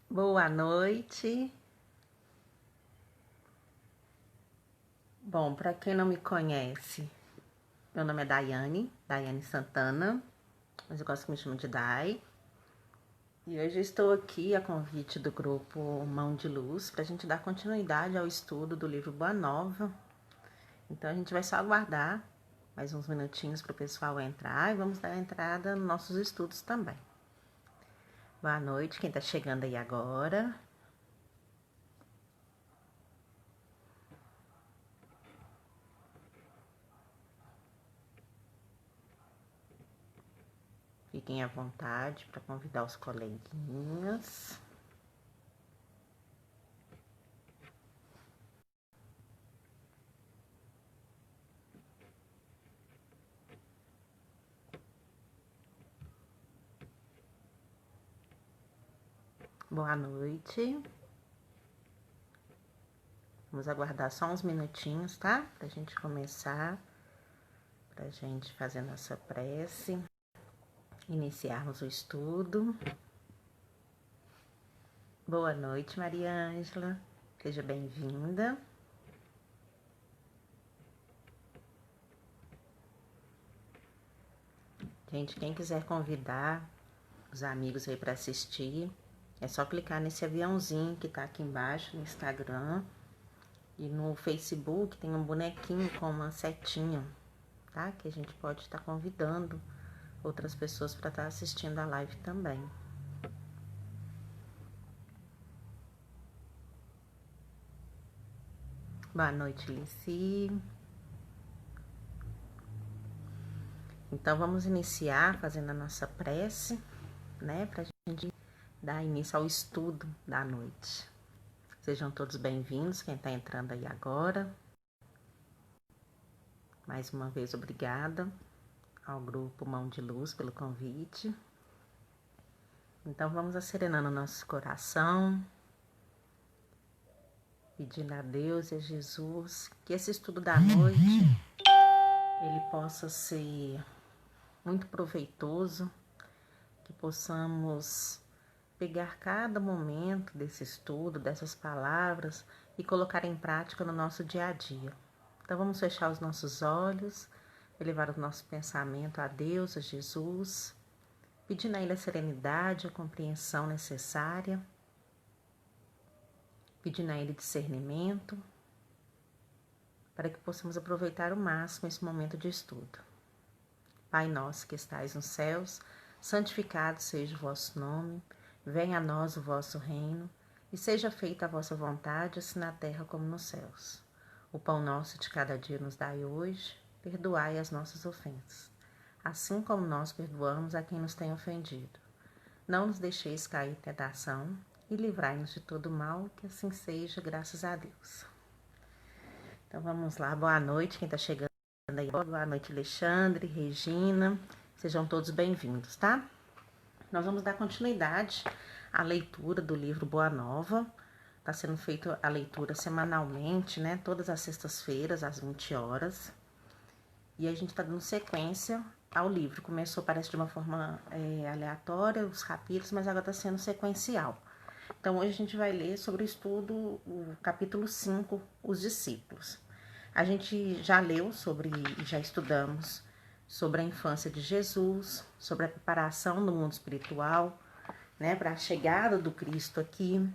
Boa noite. Bom, para quem não me conhece, meu nome é Daiane Santana, mas eu gosto que me chamam de Dai. E hoje eu estou aqui a convite do grupo Mão de Luz para a gente dar continuidade ao estudo do livro Boa Nova. Então a gente vai só aguardar mais uns minutinhos para o pessoal entrar e vamos dar entrada nos nossos estudos também. Boa noite, quem está chegando aí agora. Fiquem à vontade para convidar os coleguinhas. Boa noite. Vamos aguardar só uns minutinhos, tá? Pra gente começar, pra gente fazer nossa prece, iniciarmos o estudo. Boa noite, Maria Ângela. Seja bem-vinda. Gente, quem quiser convidar os amigos aí para assistir, é só clicar nesse aviãozinho que tá aqui embaixo no Instagram. E no Facebook tem um bonequinho com uma setinha, tá? Que a gente pode estar convidando outras pessoas para estar assistindo a live também. Boa noite, Lici. Então, vamos iniciar fazendo a nossa prece, né? Pra gente dar início ao estudo da noite. Sejam todos bem-vindos, quem tá entrando aí agora. Mais uma vez, obrigada ao grupo Mão de Luz pelo convite. Então, vamos acerenando o nosso coração, pedindo a Deus e a Jesus que esse estudo da noite, ele possa ser muito proveitoso, que possamos pegar cada momento desse estudo, dessas palavras e colocar em prática no nosso dia a dia. Então vamos fechar os nossos olhos, elevar o nosso pensamento a Deus, a Jesus, pedindo a Ele a serenidade, a compreensão necessária, pedindo a Ele discernimento, para que possamos aproveitar ao máximo esse momento de estudo. Pai nosso que estais nos céus, santificado seja o vosso nome, venha a nós o vosso reino, e seja feita a vossa vontade, assim na terra como nos céus. O pão nosso de cada dia nos dai hoje, perdoai as nossas ofensas, assim como nós perdoamos a quem nos tem ofendido. Não nos deixeis cair em tentação, e livrai-nos de todo mal, que assim seja, graças a Deus. Então vamos lá, boa noite, quem está chegando aí. Boa noite, Alexandre, Regina, sejam todos bem-vindos, tá? Nós vamos dar continuidade à leitura do livro Boa Nova. Está sendo feita a leitura semanalmente, né? Todas as sextas-feiras, às 20 horas. E a gente está dando sequência ao livro. Começou, parece, de uma forma aleatória, os capítulos, mas agora está sendo sequencial. Então, hoje a gente vai ler sobre o estudo, o capítulo 5, os discípulos. A gente já leu sobre, já estudamos sobre a infância de Jesus, sobre a preparação do mundo espiritual, né, para a chegada do Cristo aqui.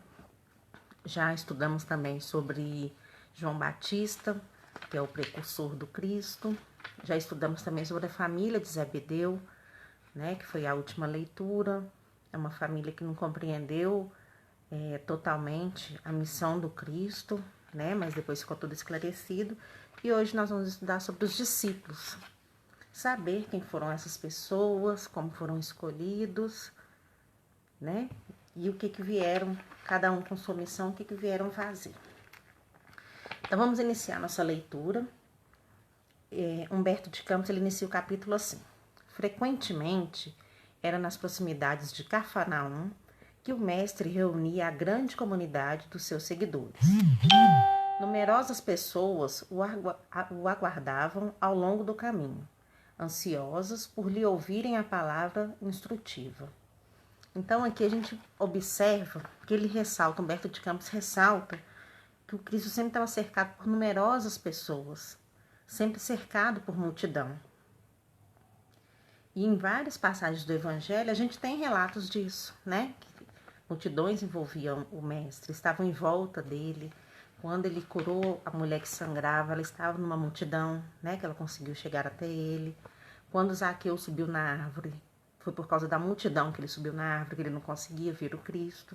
Já estudamos também sobre João Batista, que é o precursor do Cristo. Já estudamos também sobre a família de Zebedeu, né, que foi a última leitura. É uma família que não compreendeu totalmente a missão do Cristo, né, mas depois ficou tudo esclarecido. E hoje nós vamos estudar sobre os discípulos. Saber quem foram essas pessoas, como foram escolhidos, né? E o que vieram, cada um com sua missão, o que vieram fazer. Então vamos iniciar nossa leitura. Humberto de Campos, ele inicia o capítulo assim: frequentemente era nas proximidades de Cafarnaum que o mestre reunia a grande comunidade dos seus seguidores. Numerosas pessoas o aguardavam ao longo do caminho, ansiosas por lhe ouvirem a palavra instrutiva. Então aqui a gente observa que ele ressalta, Humberto de Campos ressalta, que o Cristo sempre estava cercado por numerosas pessoas, sempre cercado por multidão. E em várias passagens do Evangelho a gente tem relatos disso, né? Que multidões envolviam o mestre, estavam em volta dele. Quando ele curou a mulher que sangrava, ela estava numa multidão, né? Que ela conseguiu chegar até ele. Quando Zaqueu subiu na árvore, foi por causa da multidão que ele subiu na árvore, que ele não conseguia ver o Cristo.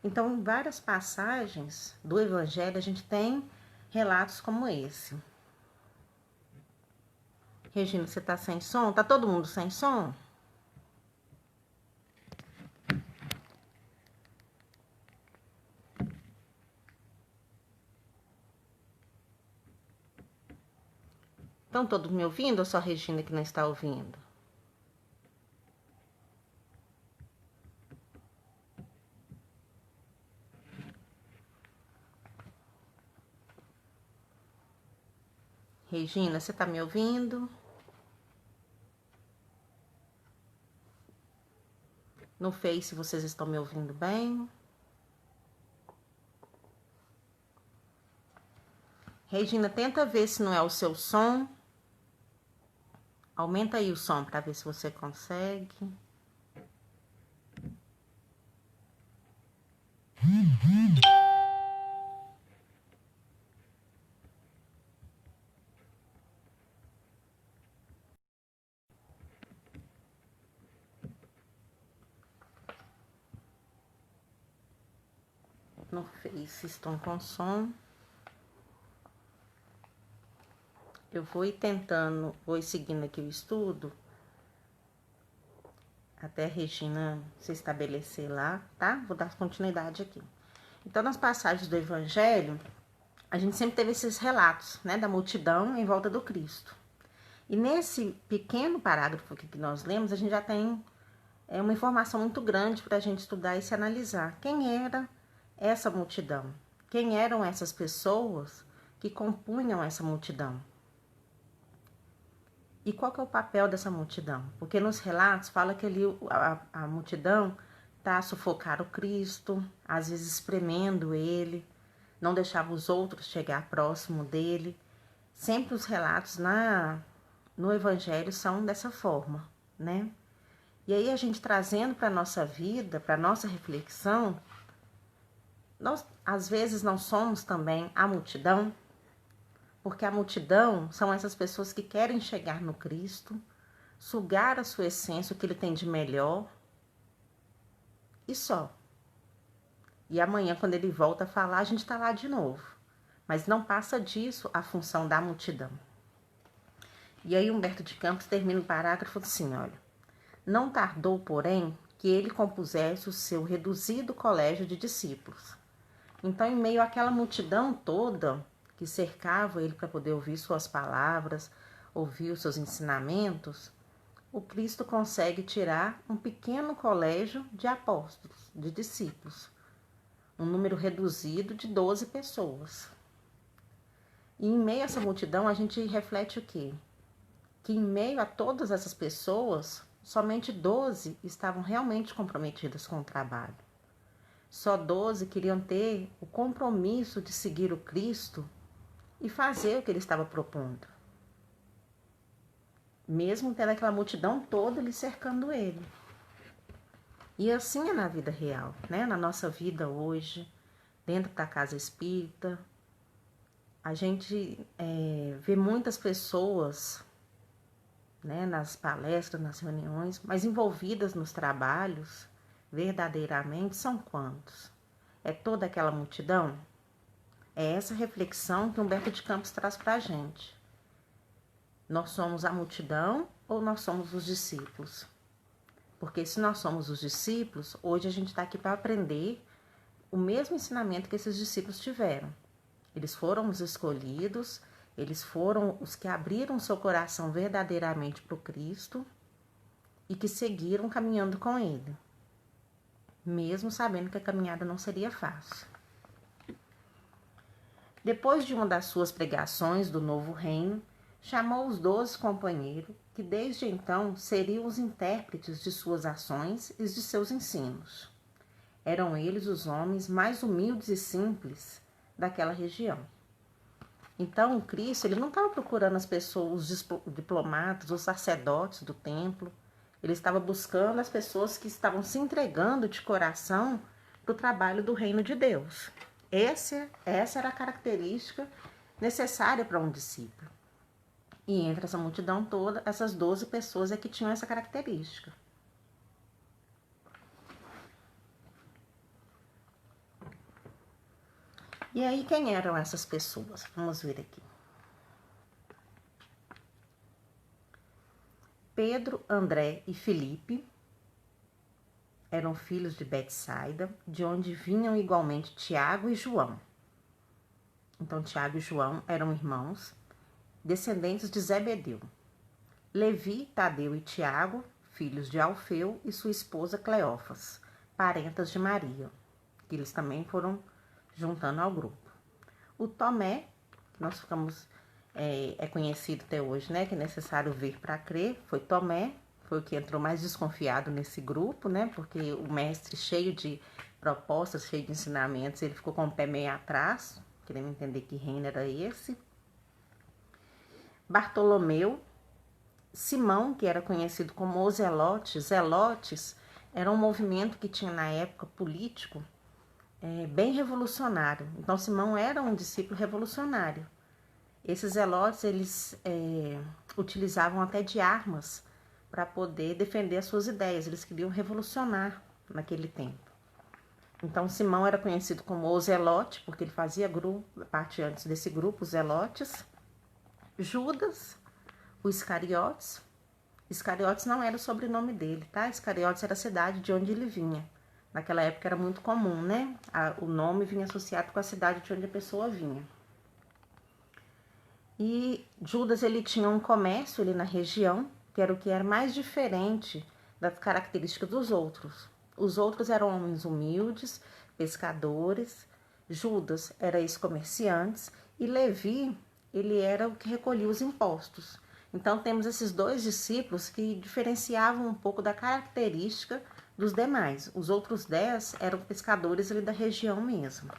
Então, em várias passagens do Evangelho, a gente tem relatos como esse. Regina, você tá sem som? Tá todo mundo sem som? Estão todos me ouvindo ou só a Regina que não está ouvindo? Regina, você tá me ouvindo? No Face vocês estão me ouvindo bem? Regina, tenta ver se não é o seu som. Aumenta aí o som para ver se você consegue. No Face estão com som. Eu vou ir tentando, vou ir seguindo aqui o estudo, até a Regina se estabelecer lá, tá? Vou dar continuidade aqui. Então, nas passagens do Evangelho, a gente sempre teve esses relatos, né, da multidão em volta do Cristo. E nesse pequeno parágrafo aqui que nós lemos, a gente já tem uma informação muito grande para a gente estudar e se analisar. Quem era essa multidão? Quem eram essas pessoas que compunham essa multidão? E qual que é o papel dessa multidão? Porque nos relatos fala que ali a multidão está a sufocar o Cristo, às vezes espremendo ele, não deixava os outros chegar próximo dele. Sempre os relatos no Evangelho são dessa forma, né? E aí a gente trazendo para a nossa vida, para a nossa reflexão, nós às vezes não somos também a multidão, porque a multidão são essas pessoas que querem chegar no Cristo, sugar a sua essência, o que ele tem de melhor, e só. E amanhã, quando ele volta a falar, a gente está lá de novo. Mas não passa disso a função da multidão. E aí Humberto de Campos termina o parágrafo assim, olha. Não tardou, porém, que ele compusesse o seu reduzido colégio de discípulos. Então, em meio àquela multidão toda que cercava ele para poder ouvir suas palavras, ouvir os seus ensinamentos, o Cristo consegue tirar um pequeno colégio de apóstolos, de discípulos, um número reduzido de 12 pessoas. E em meio a essa multidão a gente reflete o quê? Que em meio a todas essas pessoas, somente 12 estavam realmente comprometidas com o trabalho. Só 12 queriam ter o compromisso de seguir o Cristo e fazer o que ele estava propondo. Mesmo tendo aquela multidão toda lhe cercando ele. E assim é na vida real, né? Na nossa vida hoje, dentro da casa espírita, a gente vê muitas pessoas, né, nas palestras, nas reuniões, mas envolvidas nos trabalhos, verdadeiramente, são quantos? É toda aquela multidão? É essa reflexão que Humberto de Campos traz para a gente. Nós somos a multidão ou nós somos os discípulos? Porque se nós somos os discípulos, hoje a gente está aqui para aprender o mesmo ensinamento que esses discípulos tiveram. Eles foram os escolhidos, eles foram os que abriram seu coração verdadeiramente para o Cristo e que seguiram caminhando com ele, mesmo sabendo que a caminhada não seria fácil. Depois de uma das suas pregações do novo reino, chamou os 12 companheiros que desde então seriam os intérpretes de suas ações e de seus ensinos. Eram eles os homens mais humildes e simples daquela região. Então, o Cristo ele não estava procurando as pessoas, os diplomatas, os sacerdotes do templo. Ele estava buscando as pessoas que estavam se entregando de coração para o trabalho do reino de Deus. Essa era a característica necessária para um discípulo. E entre essa multidão toda, essas 12 pessoas é que tinham essa característica. E aí, quem eram essas pessoas? Vamos ver aqui. Pedro, André e Filipe eram filhos de Betsaida, de onde vinham igualmente Tiago e João. Então, Tiago e João eram irmãos, descendentes de Zebedeu. Levi, Tadeu e Tiago, filhos de Alfeu e sua esposa Cleófas, parentas de Maria, que eles também foram juntando ao grupo. O Tomé, que nós ficamos, é conhecido até hoje, né, que é necessário ver para crer, foi Tomé, foi o que entrou mais desconfiado nesse grupo, né, porque o mestre cheio de propostas, cheio de ensinamentos, ele ficou com o pé meio atrás, querendo entender que reino era esse. Bartolomeu, Simão, que era conhecido como os Zelotes. Zelotes era um movimento que tinha na época político, bem revolucionário. Então, Simão era um discípulo revolucionário. Esses zelotes, eles utilizavam até de armas para poder defender as suas ideias. Eles queriam revolucionar naquele tempo. Então, Simão era conhecido como o Zelote, porque ele fazia parte antes desse grupo, os Zelotes. Judas, o Iscariotes. Iscariotes não era o sobrenome dele, tá? Iscariotes era a cidade de onde ele vinha. Naquela época era muito comum, né? O nome vinha associado com a cidade de onde a pessoa vinha. E Judas, ele tinha um comércio ali na região, que era o que era mais diferente das características dos outros. Os outros eram homens humildes, pescadores. Judas era ex-comerciantes e Levi, ele era o que recolhia os impostos. Então temos esses dois discípulos que diferenciavam um pouco da característica dos demais. Os outros 10 eram pescadores ali da região mesmo.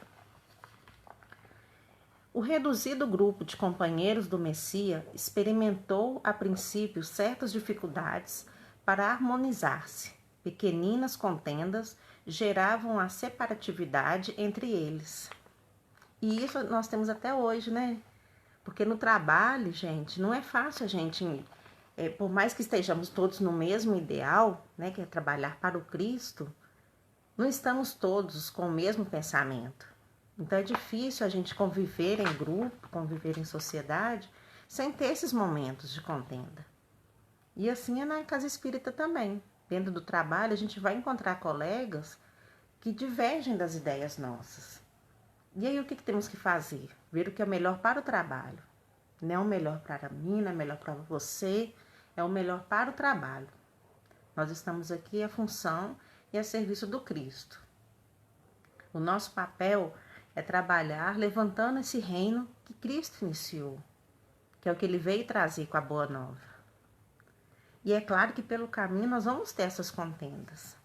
O reduzido grupo de companheiros do Messias experimentou a princípio certas dificuldades para harmonizar-se. Pequeninas contendas geravam a separatividade entre eles. E isso nós temos até hoje, né? Porque no trabalho, gente, não é fácil a gente, por mais que estejamos todos no mesmo ideal, né, que é trabalhar para o Cristo, não estamos todos com o mesmo pensamento. Então é difícil a gente conviver em grupo, conviver em sociedade, sem ter esses momentos de contenda. E assim é na casa espírita também. Dentro do trabalho, a gente vai encontrar colegas que divergem das ideias nossas. E aí o que temos que fazer? Ver o que é melhor para o trabalho. Não é o melhor para mim, não é o melhor para você, é o melhor para o trabalho. Nós estamos aqui a função e a serviço do Cristo. O nosso papel é trabalhar levantando esse reino que Cristo iniciou, que é o que ele veio trazer com a Boa Nova. E é claro que pelo caminho nós vamos ter essas contendas.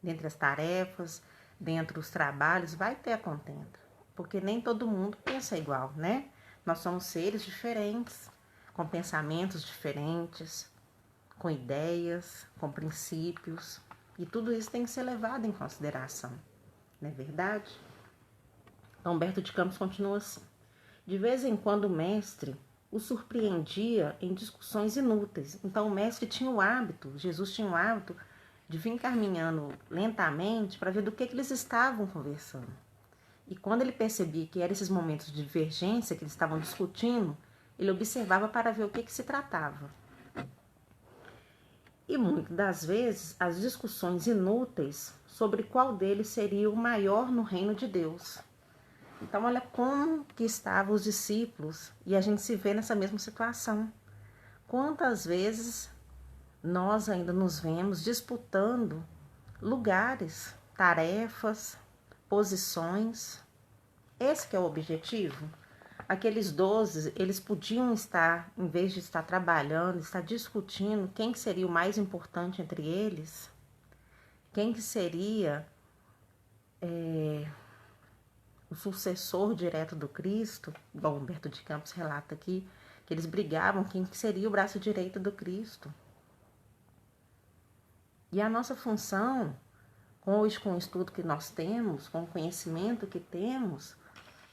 Dentre as tarefas, dentre os trabalhos, vai ter a contenda. Porque nem todo mundo pensa igual, né? Nós somos seres diferentes, com pensamentos diferentes, com ideias, com princípios. E tudo isso tem que ser levado em consideração. Não é verdade? Então, Humberto de Campos continua assim. De vez em quando o mestre o surpreendia em discussões inúteis. Então, o mestre tinha o hábito, Jesus tinha o hábito de vir caminhando lentamente para ver do que eles estavam conversando. E quando ele percebia que eram esses momentos de divergência que eles estavam discutindo, ele observava para ver o que se tratava. E muitas das vezes as discussões inúteis sobre qual deles seria o maior no reino de Deus. Então olha como que estavam os discípulos e a gente se vê nessa mesma situação. Quantas vezes nós ainda nos vemos disputando lugares, tarefas, posições. Esse que é o objetivo. Aqueles 12, eles podiam estar, em vez de estar trabalhando, estar discutindo quem que seria o mais importante entre eles, quem que seria o sucessor direto do Cristo, igual Humberto de Campos relata aqui, que eles brigavam quem que seria o braço direito do Cristo. E a nossa função, hoje com o estudo que nós temos, com o conhecimento que temos,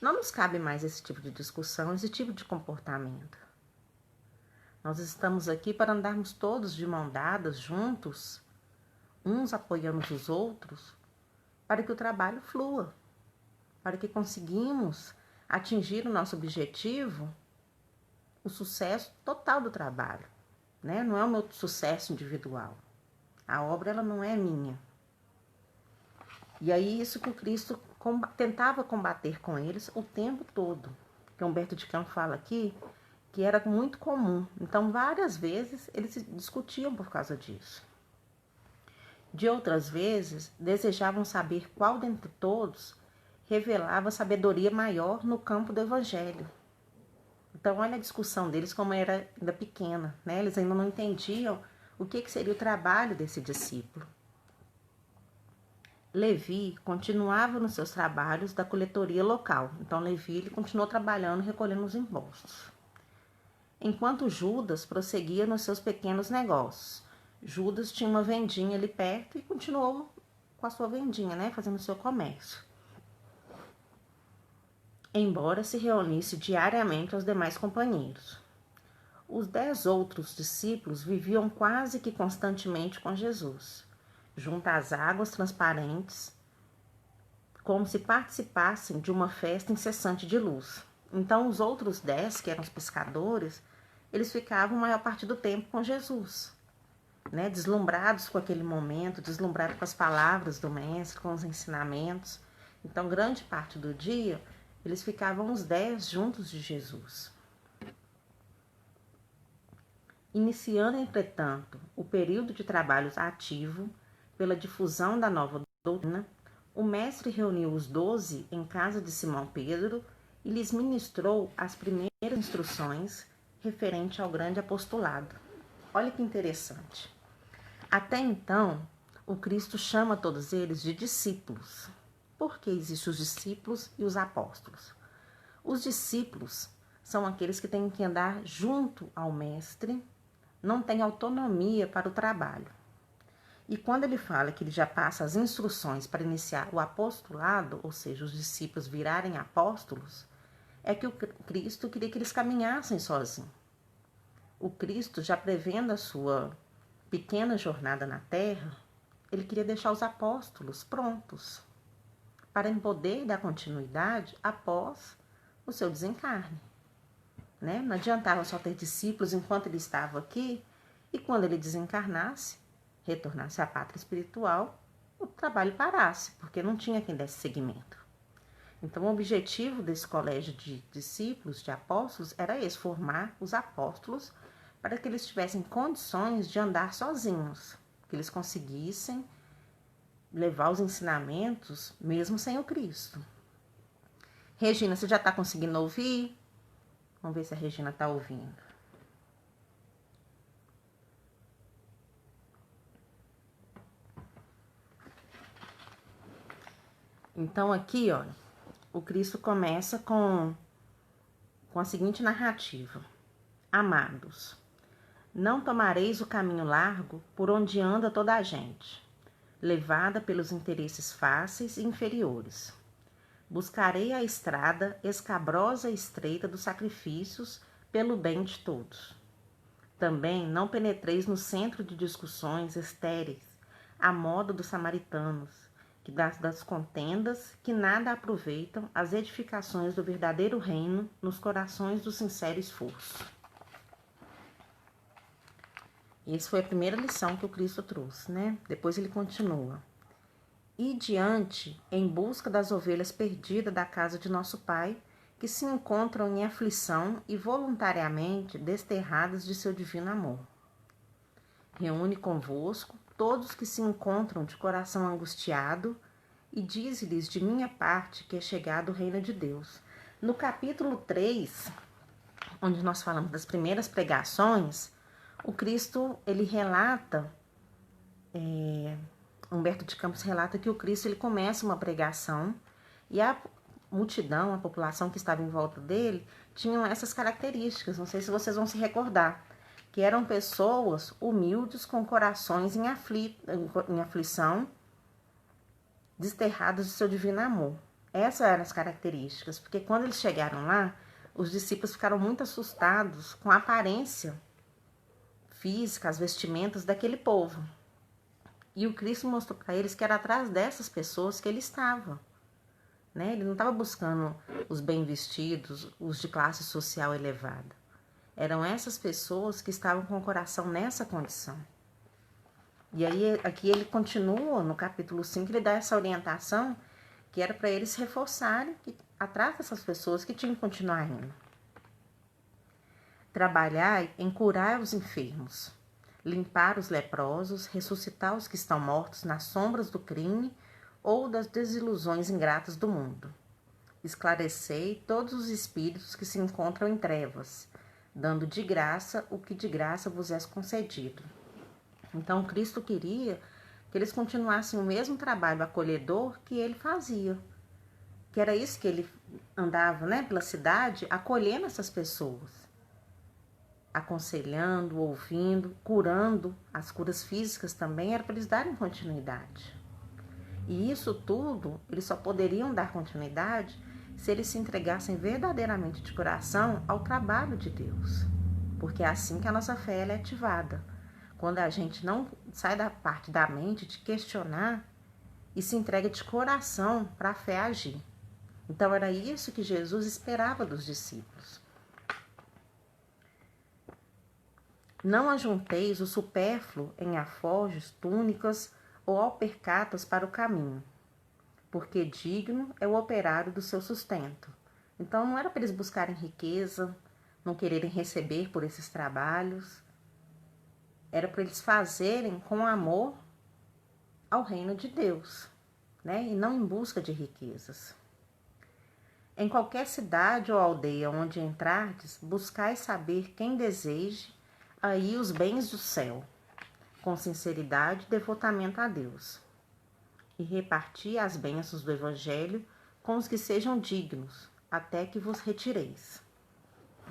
não nos cabe mais esse tipo de discussão, esse tipo de comportamento. Nós estamos aqui para andarmos todos de mão dadas, juntos, uns apoiando os outros, para que o trabalho flua, para que conseguimos atingir o nosso objetivo, o sucesso total do trabalho, né? Não é o meu sucesso individual. A obra ela não é minha. E aí isso que o Cristo tentava combater com eles o tempo todo. Que Humberto de Campos fala aqui que era muito comum. Então, várias vezes eles discutiam por causa disso. De outras vezes, desejavam saber qual dentre todos revelava sabedoria maior no campo do evangelho. Então, olha a discussão deles como era ainda pequena, né? Eles ainda não entendiam o que seria o trabalho desse discípulo. Levi continuava nos seus trabalhos da coletoria local. Então, Levi ele continuou trabalhando, recolhendo os impostos. Enquanto Judas prosseguia nos seus pequenos negócios. Judas tinha uma vendinha ali perto e continuou com a sua vendinha, né? Fazendo o seu comércio. Embora se reunisse diariamente aos demais companheiros. Os 10 outros discípulos viviam quase que constantemente com Jesus, junto às águas transparentes, como se participassem de uma festa incessante de luz. Então, os outros 10, que eram os pescadores, eles ficavam a maior parte do tempo com Jesus, né? Deslumbrados com aquele momento, deslumbrados com as palavras do Mestre, com os ensinamentos. Então, grande parte do dia, eles ficavam os 10 juntos de Jesus. Iniciando, entretanto, o período de trabalhos ativo pela difusão da nova doutrina, o mestre reuniu os 12 em casa de Simão Pedro e lhes ministrou as primeiras instruções referente ao grande apostolado. Olha que interessante. Até então, o Cristo chama todos eles de discípulos. Por que existem os discípulos e os apóstolos? Os discípulos são aqueles que têm que andar junto ao mestre, não têm autonomia para o trabalho. E quando ele fala que ele já passa as instruções para iniciar o apostolado, ou seja, os discípulos virarem apóstolos, é que o Cristo queria que eles caminhassem sozinhos. O Cristo, já prevendo a sua pequena jornada na terra, ele queria deixar os apóstolos prontos para poder dar continuidade após o seu desencarne. Né? Não adiantava só ter discípulos enquanto ele estava aqui e quando ele desencarnasse, retornasse à pátria espiritual, o trabalho parasse, porque não tinha quem desse seguimento. Então, o objetivo desse colégio de discípulos, de apóstolos, era esse, formar os apóstolos para que eles tivessem condições de andar sozinhos, que eles conseguissem levar os ensinamentos mesmo sem o Cristo. Regina, você já está conseguindo ouvir? Vamos ver se a Regina está ouvindo. Então, aqui, olha, o Cristo começa com a seguinte narrativa. Amados, não tomareis o caminho largo por onde anda toda a gente, levada pelos interesses fáceis e inferiores. Buscarei a estrada escabrosa e estreita dos sacrifícios pelo bem de todos. Também não penetreis no centro de discussões estéreis, à moda dos samaritanos, que das contendas que nada aproveitam as edificações do verdadeiro reino nos corações do sincero esforço. Essa foi a primeira lição que o Cristo trouxe, né? Depois ele continua. E diante, em busca das ovelhas perdidas da casa de nosso Pai, que se encontram em aflição e voluntariamente desterradas de seu divino amor. Reúne convosco todos que se encontram de coração angustiado e dize-lhes de minha parte que é chegado o reino de Deus. No capítulo 3, onde nós falamos das primeiras pregações, o Cristo, ele relata, Humberto de Campos relata que o Cristo ele começa uma pregação e a multidão, a população que estava em volta dele, tinham essas características, não sei se vocês vão se recordar, que eram pessoas humildes com corações em aflição, desterrados de seu divino amor. Essas eram as características, porque quando eles chegaram lá, os discípulos ficaram muito assustados com a aparência física, as vestimentas daquele povo. E o Cristo mostrou para eles que era atrás dessas pessoas que ele estava. Né? Ele não estava buscando os bem vestidos, os de classe social elevada. Eram essas pessoas que estavam com o coração nessa condição. E aí aqui ele continua, no capítulo 5, ele dá essa orientação que era para eles reforçarem que, atrás dessas pessoas que tinham que continuar indo. Trabalhai em curar os enfermos, limpar os leprosos, ressuscitar os que estão mortos nas sombras do crime ou das desilusões ingratas do mundo. Esclarecei todos os espíritos que se encontram em trevas, dando de graça o que de graça vos é concedido. Então, Cristo queria que eles continuassem o mesmo trabalho acolhedor que ele fazia. Que era isso que ele andava, né, pela cidade, acolhendo essas pessoas. Aconselhando, ouvindo, curando. As curas físicas também era para eles darem continuidade. E isso tudo, eles só poderiam dar continuidade se eles se entregassem verdadeiramente de coração ao trabalho de Deus. Porque é assim que a nossa fé ela é ativada. Quando a gente não sai da parte da mente de questionar e se entrega de coração para a fé agir. Então era isso que Jesus esperava dos discípulos. Não ajunteis o supérfluo em alforjes, túnicas ou alpercatas para o caminho, porque digno é o operário do seu sustento. Então não era para eles buscarem riqueza, não quererem receber por esses trabalhos, era para eles fazerem com amor ao reino de Deus, né? E não em busca de riquezas. Em qualquer cidade ou aldeia onde entrardes, buscai saber quem deseje aí os bens do céu, com sinceridade e devotamento a Deus. E reparti as bênçãos do Evangelho com os que sejam dignos, até que vos retireis.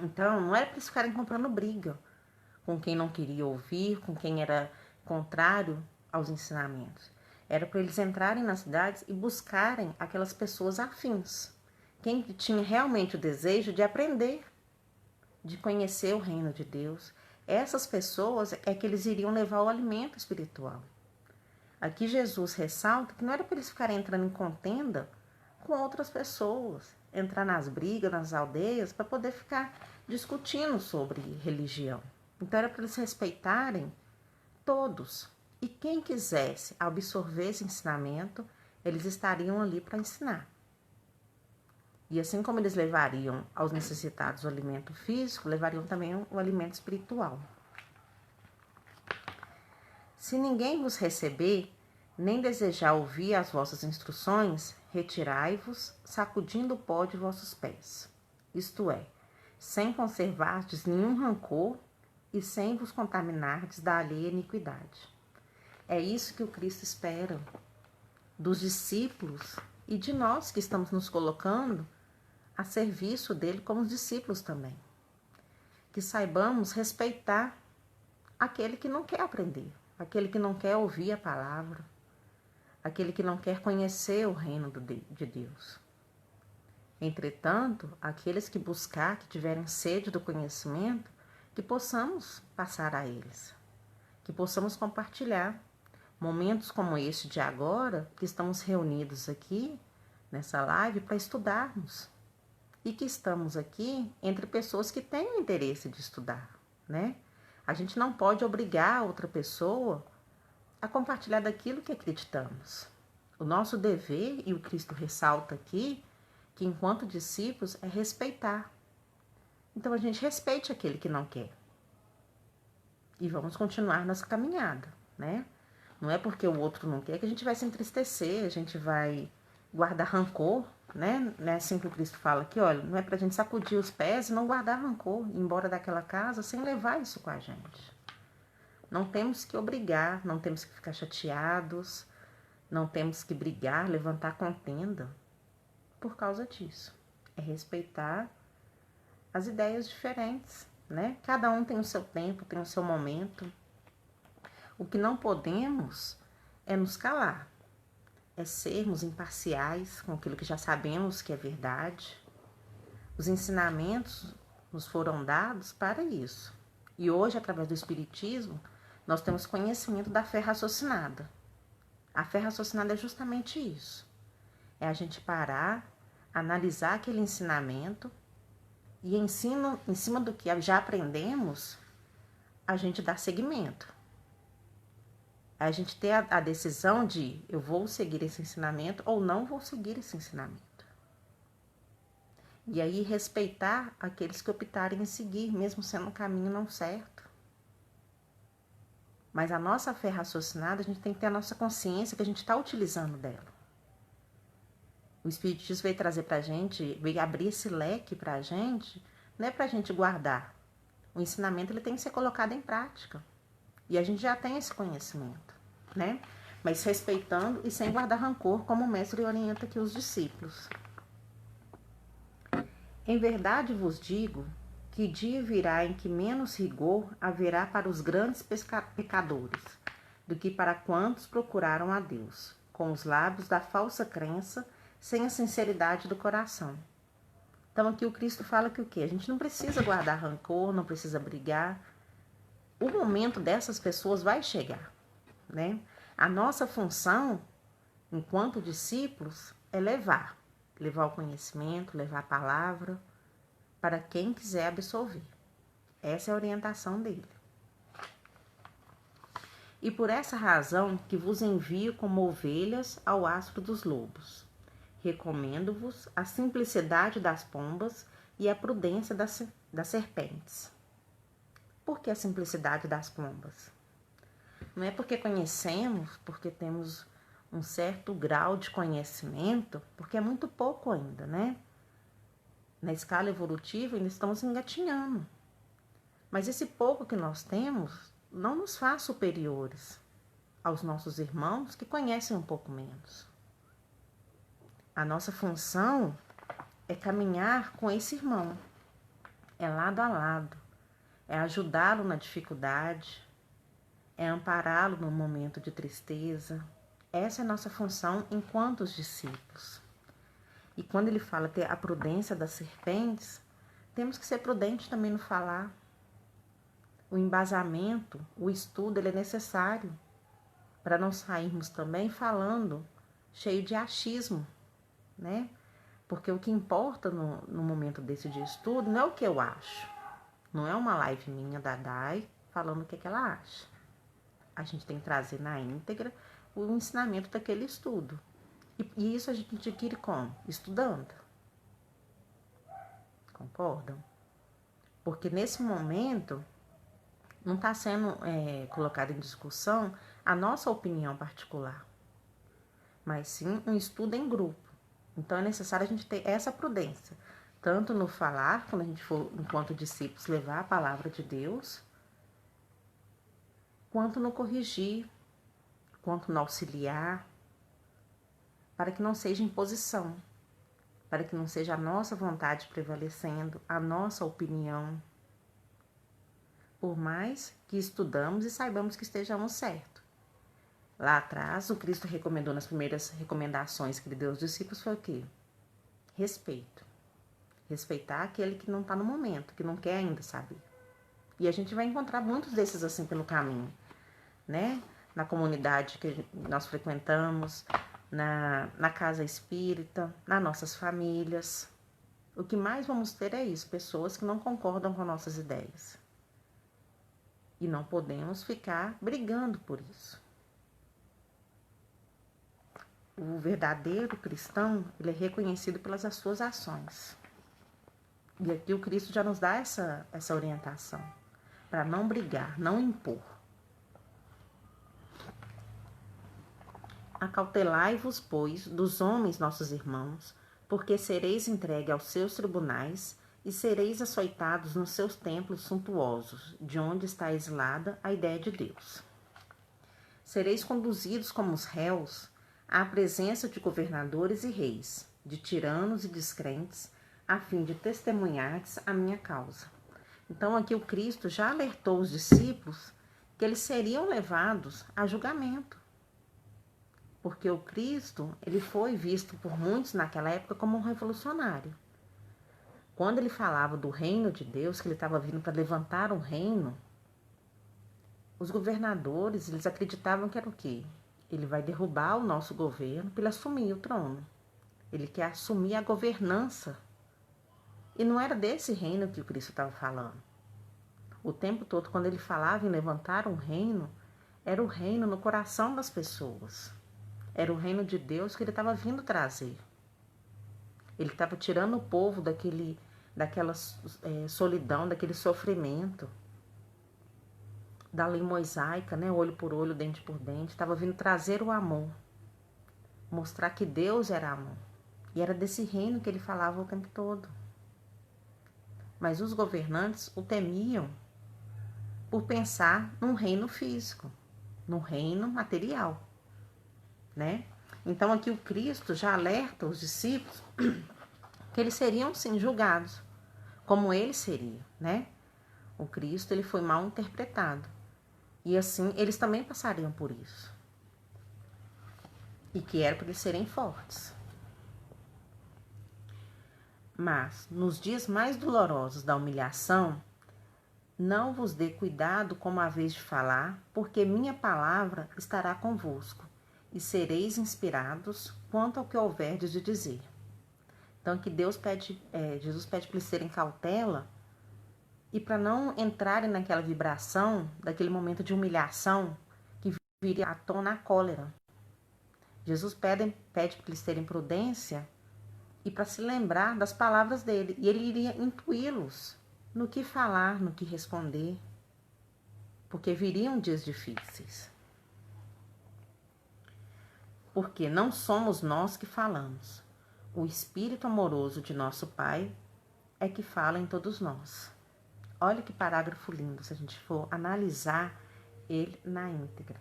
Então, não era para eles ficarem comprando briga com quem não queria ouvir, com quem era contrário aos ensinamentos. Era para eles entrarem nas cidades e buscarem aquelas pessoas afins. Quem tinha realmente o desejo de aprender, de conhecer o reino de Deus. Essas pessoas é que eles iriam levar o alimento espiritual. Aqui Jesus ressalta que não era para eles ficarem entrando em contenda com outras pessoas, entrar nas brigas, nas aldeias, para poder ficar discutindo sobre religião. Então era para eles respeitarem todos. E quem quisesse absorver esse ensinamento, eles estariam ali para ensinar. E assim como eles levariam aos necessitados o alimento físico, levariam também o alimento espiritual. Se ninguém vos receber, nem desejar ouvir as vossas instruções, retirai-vos, sacudindo o pó de vossos pés. Isto é, sem conservardes nenhum rancor e sem vos contaminardes da alheia iniquidade. É isso que o Cristo espera dos discípulos e de nós que estamos nos colocando a serviço dele como discípulos também. Que saibamos respeitar aquele que não quer aprender, aquele que não quer ouvir a palavra, aquele que não quer conhecer o reino de Deus. Entretanto, aqueles que buscar, que tiverem sede do conhecimento, que possamos passar a eles, que possamos compartilhar momentos como este de agora, que estamos reunidos aqui nessa live para estudarmos. E que estamos aqui entre pessoas que têm o interesse de estudar, né? A gente não pode obrigar outra pessoa a compartilhar daquilo que acreditamos. O nosso dever, e o Cristo ressalta aqui, que enquanto discípulos é respeitar. Então a gente respeite aquele que não quer. E vamos continuar nossa caminhada, né? Não é porque o outro não quer que a gente vai se entristecer, a gente vai guardar rancor, né? Não é assim que o Cristo fala aqui, olha, não é pra gente sacudir os pés e não guardar rancor, ir embora daquela casa sem levar isso com a gente. Não temos que obrigar, não temos que ficar chateados, não temos que brigar, levantar contenda por causa disso. É respeitar as ideias diferentes, né? Cada um tem o seu tempo, tem o seu momento. O que não podemos é nos calar, é sermos imparciais com aquilo que já sabemos que é verdade. Os ensinamentos nos foram dados para isso. E hoje, através do Espiritismo, nós temos conhecimento da fé raciocinada. A fé raciocinada é justamente isso. É a gente parar, analisar aquele ensinamento e em cima do que já aprendemos, a gente dar seguimento. A gente ter a decisão de eu vou seguir esse ensinamento ou não vou seguir esse ensinamento. E aí respeitar aqueles que optarem em seguir, mesmo sendo um caminho não certo. Mas a nossa fé raciocinada, a gente tem que ter a nossa consciência que a gente está utilizando dela. O Espiritismo veio trazer para a gente, veio abrir esse leque para a gente, não é para a gente guardar. O ensinamento ele tem que ser colocado em prática. E a gente já tem esse conhecimento, né? Mas respeitando e sem guardar rancor, como o mestre orienta aqui os discípulos. Em verdade vos digo que dia virá em que menos rigor haverá para os grandes pecadores do que para quantos procuraram a Deus, com os lábios da falsa crença, sem a sinceridade do coração. Então aqui o Cristo fala que o quê? A gente não precisa guardar rancor, não precisa brigar. O momento dessas pessoas vai chegar, né? A nossa função, enquanto discípulos, é levar o conhecimento, levar a palavra para quem quiser absorver. Essa é a orientação dele. E por essa razão que vos envio como ovelhas ao astro dos lobos. Recomendo-vos a simplicidade das pombas e a prudência das serpentes. Por que a simplicidade das pombas? Não é porque conhecemos, porque temos um certo grau de conhecimento, porque é muito pouco ainda, né? Na escala evolutiva ainda estamos engatinhando. Mas esse pouco que nós temos não nos faz superiores aos nossos irmãos que conhecem um pouco menos. A nossa função é caminhar com esse irmão, é lado a lado, é ajudá-lo na dificuldade, é ampará-lo no momento de tristeza. Essa é a nossa função enquanto os discípulos. E quando ele fala ter a prudência das serpentes, temos que ser prudentes também no falar. O embasamento, o estudo, ele é necessário para não sairmos também falando cheio de achismo, né? Porque o que importa no momento desse de estudo não é o que eu acho. Não é uma live minha da Dai falando o que ela acha. A gente tem que trazer na íntegra o ensinamento daquele estudo. E isso a gente adquire como? Estudando. Concordam? Porque nesse momento não está sendo colocada em discussão a nossa opinião particular, mas sim um estudo em grupo. Então é necessário a gente ter essa prudência, tanto no falar, quando a gente for, enquanto discípulos, levar a palavra de Deus, quanto no corrigir, quanto no auxiliar, para que não seja imposição, para que não seja a nossa vontade prevalecendo, a nossa opinião, por mais que estudamos e saibamos que estejamos certos. Lá atrás, o Cristo recomendou nas primeiras recomendações que ele deu aos discípulos foi o quê? Respeito. Respeitar aquele que não está no momento, que não quer ainda saber. E a gente vai encontrar muitos desses assim pelo caminho, né? Na comunidade que nós frequentamos, na casa espírita, nas nossas famílias. O que mais vamos ter é isso, pessoas que não concordam com nossas ideias. E não podemos ficar brigando por isso. O verdadeiro cristão, ele é reconhecido pelas suas ações. E aqui o Cristo já nos dá essa orientação, para não brigar, não impor. Acautelai-vos, pois, dos homens nossos irmãos, porque sereis entregue aos seus tribunais e sereis açoitados nos seus templos suntuosos, de onde está exilada a ideia de Deus. Sereis conduzidos como os réus à presença de governadores e reis, de tiranos e descrentes, a fim de testemunhardes a minha causa. Então aqui o Cristo já alertou os discípulos que eles seriam levados a julgamento. Porque o Cristo, ele foi visto por muitos naquela época como um revolucionário. Quando ele falava do reino de Deus, que ele estava vindo para levantar um reino, os governadores, eles acreditavam que era o quê? Ele vai derrubar o nosso governo para ele assumir o trono. Ele quer assumir a governança. E não era desse reino que o Cristo estava falando. O tempo todo, quando ele falava em levantar um reino, era o reino no coração das pessoas. Era o reino de Deus que ele estava vindo trazer. Ele estava tirando o povo daquela solidão, daquele sofrimento, da lei mosaica, né? Olho por olho, dente por dente. Estava vindo trazer o amor, mostrar que Deus era amor. E era desse reino que ele falava o tempo todo. Mas os governantes o temiam por pensar num reino físico, num reino material, né? Então aqui o Cristo já alerta os discípulos que eles seriam sim julgados, como ele seria, né? O Cristo, ele foi mal interpretado. E assim, eles também passariam por isso. E que era para eles serem fortes. Mas, nos dias mais dolorosos da humilhação, não vos dê cuidado como a vez de falar, porque minha palavra estará convosco, e sereis inspirados quanto ao que houverdes de dizer. Então, que Jesus pede para eles terem cautela e para não entrarem naquela vibração, daquele momento de humilhação que viria à tona a cólera. Jesus pede para eles terem prudência e para se lembrar das palavras dele. E ele iria intuí-los no que falar, no que responder, porque viriam dias difíceis. Porque não somos nós que falamos. O Espírito amoroso de nosso Pai é que fala em todos nós. Olha que parágrafo lindo, se a gente for analisar ele na íntegra.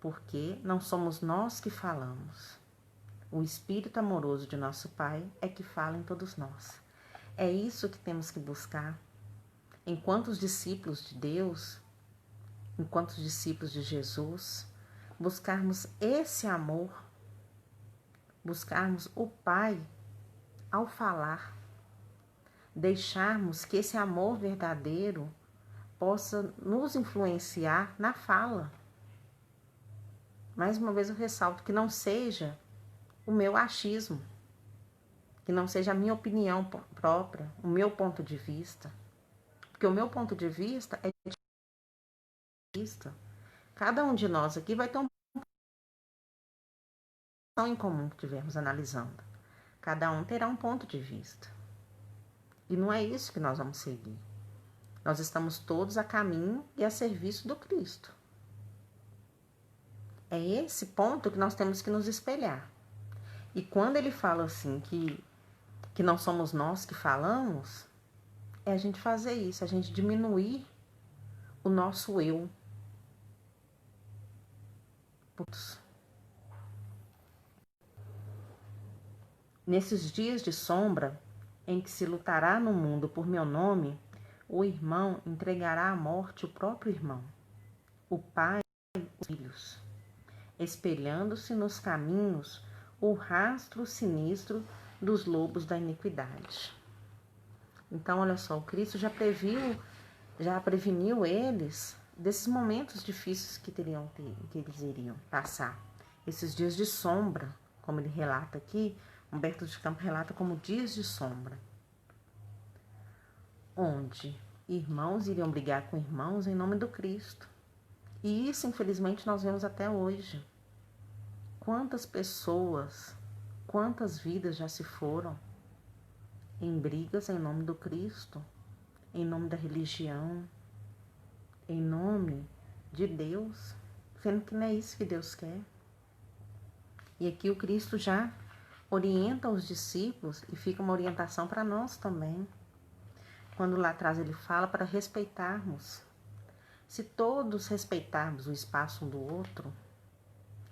Porque não somos nós que falamos. O Espírito amoroso de nosso Pai é que fala em todos nós. É isso que temos que buscar. Enquanto os discípulos de Deus, enquanto os discípulos de Jesus, buscarmos esse amor, buscarmos o Pai ao falar, deixarmos que esse amor verdadeiro possa nos influenciar na fala. Mais uma vez eu ressalto que não seja o meu achismo, que não seja a minha opinião própria, o meu ponto de vista. Porque o meu ponto de vista é de vista. Cada um de nós aqui vai ter um ponto em comum que estivermos analisando. Cada um terá um ponto de vista. E não é isso que nós vamos seguir. Nós estamos todos a caminho e a serviço do Cristo. É esse ponto que nós temos que nos espelhar. E quando ele fala assim que não somos nós que falamos, é a gente fazer isso, a gente diminuir o nosso eu. Nesses dias de sombra, em que se lutará no mundo por meu nome, o irmão entregará à morte o próprio irmão, o pai os filhos, espelhando-se nos caminhos o rastro sinistro dos lobos da iniquidade. Então, olha só, o Cristo já preveniu eles desses momentos difíceis que eles iriam passar. Esses dias de sombra, como ele relata aqui, Humberto de Campos relata como dias de sombra, onde irmãos iriam brigar com irmãos em nome do Cristo. E isso, infelizmente, nós vemos até hoje. Quantas pessoas, quantas vidas já se foram em brigas em nome do Cristo, em nome da religião, em nome de Deus, sendo que não é isso que Deus quer. E aqui o Cristo já orienta os discípulos e fica uma orientação para nós também. Quando lá atrás ele fala para respeitarmos. Se todos respeitarmos o espaço um do outro,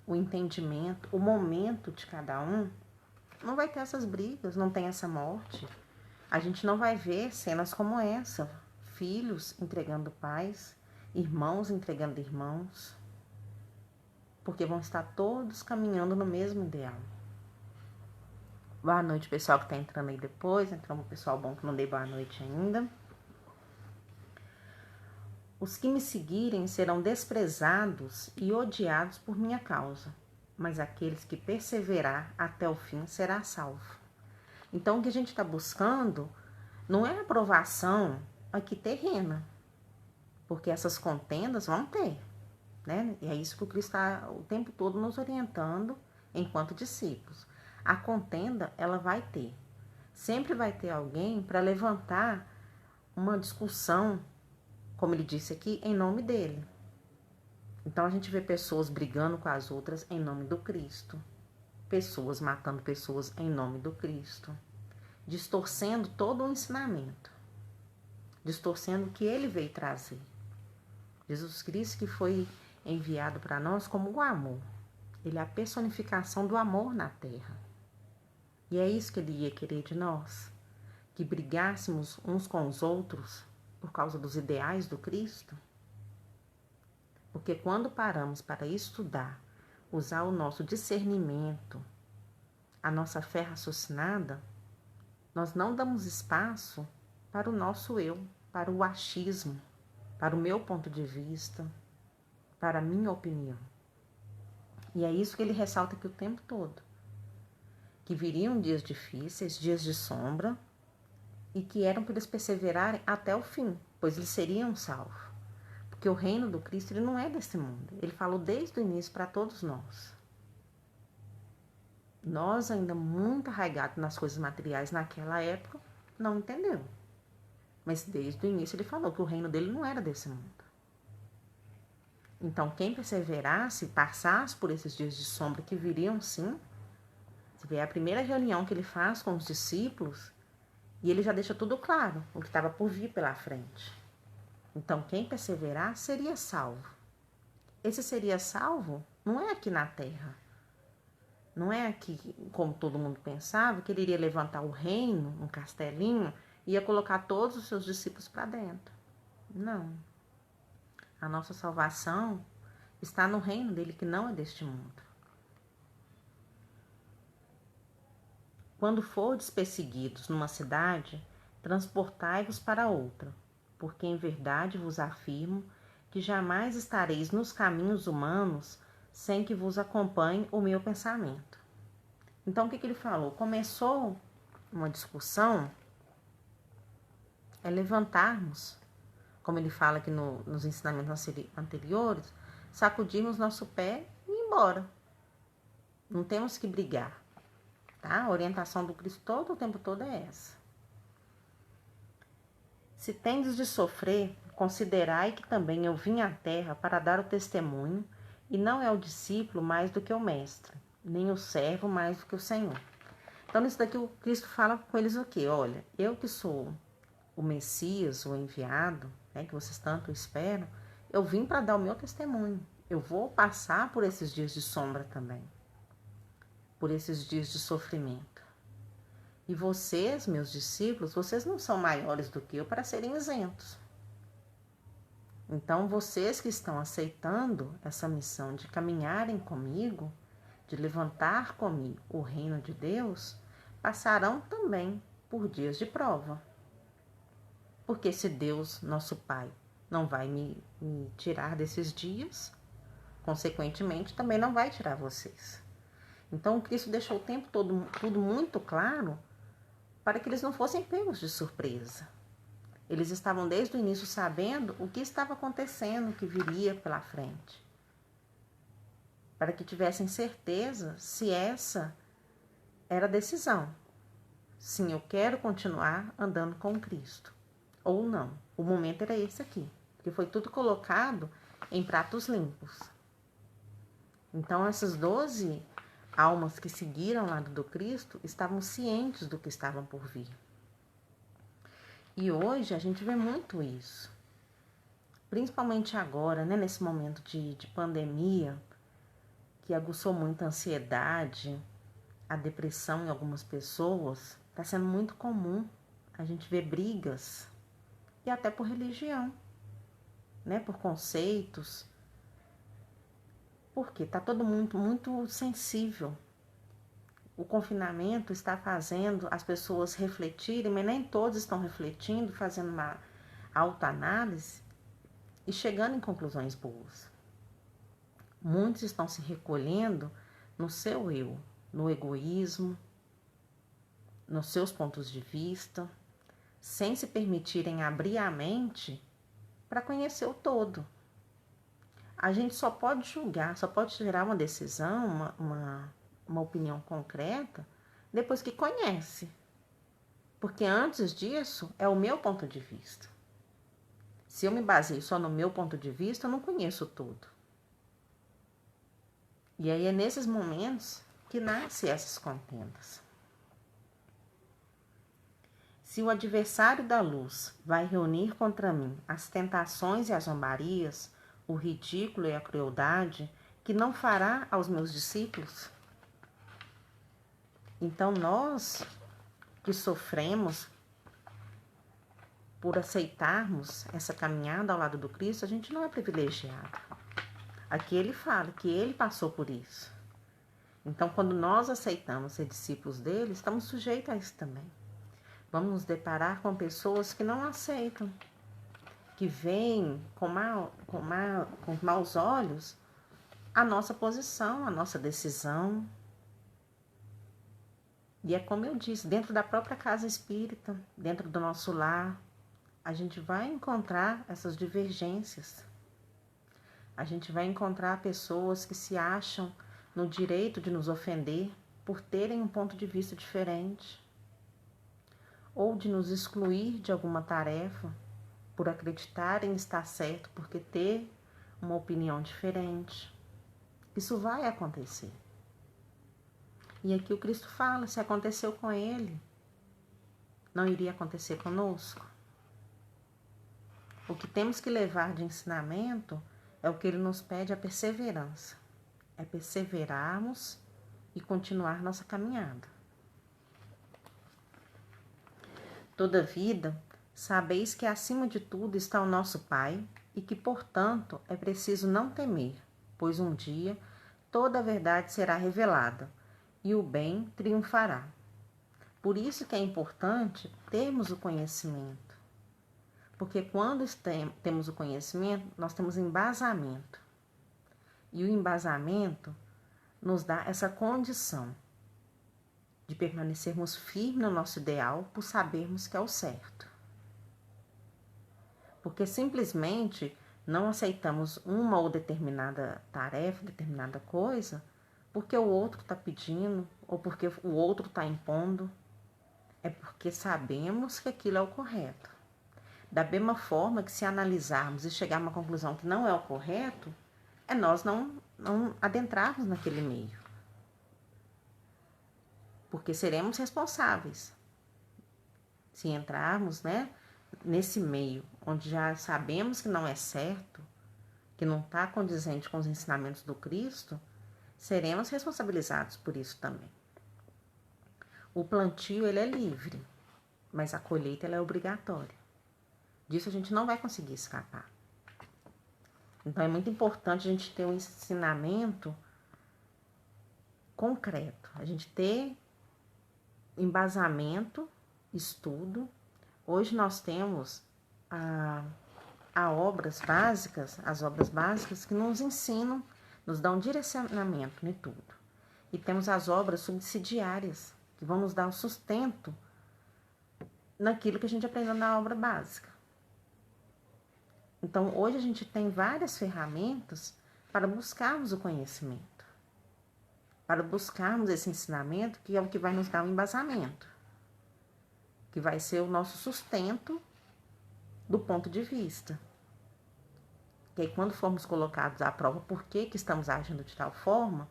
o entendimento, o momento de cada um, não vai ter essas brigas, não tem essa morte. A gente não vai ver cenas como essa, filhos entregando pais, irmãos entregando irmãos, porque vão estar todos caminhando no mesmo ideal. Boa noite, pessoal que está entrando aí depois. Entrou um pessoal bom que não dei boa noite ainda. Os que me seguirem serão desprezados e odiados por minha causa, mas aqueles que perseverar até o fim será salvo. Então, o que a gente está buscando não é aprovação aqui terrena, porque essas contendas vão ter, né? E é isso que o Cristo está o tempo todo nos orientando enquanto discípulos. A contenda, ela vai ter. Sempre vai ter alguém para levantar uma discussão, como ele disse aqui, em nome dele. Então a gente vê pessoas brigando com as outras em nome do Cristo. Pessoas matando pessoas em nome do Cristo. Distorcendo todo o ensinamento. Distorcendo o que ele veio trazer. Jesus Cristo que foi enviado para nós como o amor. Ele é a personificação do amor na terra. E é isso que ele ia querer de nós. Que brigássemos uns com os outros por causa dos ideais do Cristo. Porque quando paramos para estudar, usar o nosso discernimento, a nossa fé raciocinada, nós não damos espaço para o nosso eu, para o achismo, para o meu ponto de vista, para a minha opinião. E é isso que ele ressalta aqui o tempo todo. Que viriam dias difíceis, dias de sombra, e que eram para eles perseverarem até o fim, pois eles seriam salvos. Porque o reino do Cristo ele não é desse mundo. Ele falou desde o início para todos nós. Nós, ainda muito arraigados nas coisas materiais naquela época, não entendeu. Mas desde o início ele falou que o reino dele não era desse mundo. Então, quem perseverasse, passasse por esses dias de sombra que viriam sim, você vê a primeira reunião que ele faz com os discípulos, e ele já deixa tudo claro, o que estava por vir pela frente. Então, quem perseverar seria salvo. Esse seria salvo não é aqui na terra. Não é aqui, como todo mundo pensava, que ele iria levantar o reino, um castelinho, e ia colocar todos os seus discípulos para dentro. Não. A nossa salvação está no reino dele, que não é deste mundo. Quando fordes perseguidos numa cidade, transportai-vos para outra, porque em verdade vos afirmo que jamais estareis nos caminhos humanos sem que vos acompanhe o meu pensamento. Então, o que ele falou? Começou uma discussão, é levantarmos, como ele fala aqui nos ensinamentos anteriores, sacudirmos nosso pé e ir embora. Não temos que brigar. Tá? A orientação do Cristo todo o tempo todo é essa. Se tendes de sofrer, considerai que também eu vim à terra para dar o testemunho, e não é o discípulo mais do que o mestre, nem o servo mais do que o Senhor. Então, nisso daqui o Cristo fala com eles o quê? Olha, eu que sou o Messias, o enviado, né, que vocês tanto esperam, eu vim para dar o meu testemunho. Eu vou passar por esses dias de sombra também. Por esses dias de sofrimento. E vocês, meus discípulos, vocês não são maiores do que eu para serem isentos. Então, vocês que estão aceitando essa missão de caminharem comigo, de levantar comigo o reino de Deus, passarão também por dias de prova. Porque se Deus, nosso Pai, não vai me tirar desses dias, consequentemente, também não vai tirar vocês. Então, o Cristo deixou o tempo todo tudo muito claro para que eles não fossem pegos de surpresa. Eles estavam desde o início sabendo o que estava acontecendo, o que viria pela frente. Para que tivessem certeza se essa era a decisão. Sim, eu quero continuar andando com Cristo. Ou não. O momento era esse aqui. Porque foi tudo colocado em pratos limpos. Então, essas 12 almas que seguiram o lado do Cristo estavam cientes do que estavam por vir. E hoje a gente vê muito isso. Principalmente agora, né, nesse momento de pandemia, que aguçou muito a ansiedade, a depressão em algumas pessoas, está sendo muito comum a gente ver brigas, e até por religião, né, por conceitos, porque está todo mundo muito sensível. O confinamento está fazendo as pessoas refletirem, mas nem todos estão refletindo, fazendo uma autoanálise e chegando em conclusões boas. Muitos estão se recolhendo no seu eu, no egoísmo, nos seus pontos de vista, sem se permitirem abrir a mente para conhecer o todo. A gente só pode julgar, só pode gerar uma decisão, uma opinião concreta, depois que conhece. Porque antes disso é o meu ponto de vista. Se eu me baseio só no meu ponto de vista, eu não conheço tudo. E aí é nesses momentos que nascem essas contendas. Se o adversário da luz vai reunir contra mim as tentações e as zombarias, o ridículo e a crueldade, que não fará aos meus discípulos? Então nós que sofremos por aceitarmos essa caminhada ao lado do Cristo, a gente não é privilegiado. Aqui ele fala que ele passou por isso. Então, quando nós aceitamos ser discípulos dele, estamos sujeitos a isso também. Vamos nos deparar com pessoas que não aceitam, que veem com maus olhos a nossa posição, a nossa decisão. E é como eu disse, dentro da própria casa espírita, dentro do nosso lar, a gente vai encontrar essas divergências. A gente vai encontrar pessoas que se acham no direito de nos ofender por terem um ponto de vista diferente, ou de nos excluir de alguma tarefa por acreditarem estar certo, porque ter uma opinião diferente. Isso vai acontecer. E aqui o Cristo fala, se aconteceu com ele, não iria acontecer conosco? O que temos que levar de ensinamento é o que ele nos pede, a perseverança. É perseverarmos e continuar nossa caminhada. Todavia, sabeis que acima de tudo está o nosso Pai e que, portanto, é preciso não temer, pois um dia toda a verdade será revelada e o bem triunfará. Por isso que é importante termos o conhecimento. Porque quando temos o conhecimento, nós temos embasamento. E o embasamento nos dá essa condição de permanecermos firmes no nosso ideal por sabermos que é o certo. Porque simplesmente não aceitamos uma ou determinada tarefa, determinada coisa, porque o outro está pedindo ou porque o outro está impondo. É porque sabemos que aquilo é o correto. Da mesma forma que se analisarmos e chegar a uma conclusão que não é o correto, é nós não adentrarmos naquele meio. Porque seremos responsáveis. Se entrarmos, nesse meio onde já sabemos que não é certo, que não está condizente com os ensinamentos do Cristo, seremos responsabilizados por isso também. O plantio ele é livre, mas a colheita ela é obrigatória. Disso a gente não vai conseguir escapar. Então é muito importante a gente ter um ensinamento concreto, a gente ter embasamento, estudo. Hoje nós temos as obras básicas que nos ensinam, nos dão direcionamento em tudo. E temos as obras subsidiárias, que vão nos dar o sustento naquilo que a gente aprendeu na obra básica. Então, hoje a gente tem várias ferramentas para buscarmos o conhecimento, para buscarmos esse ensinamento, que é o que vai nos dar o embasamento, que vai ser o nosso sustento do ponto de vista. Que aí, quando formos colocados à prova por que estamos agindo de tal forma,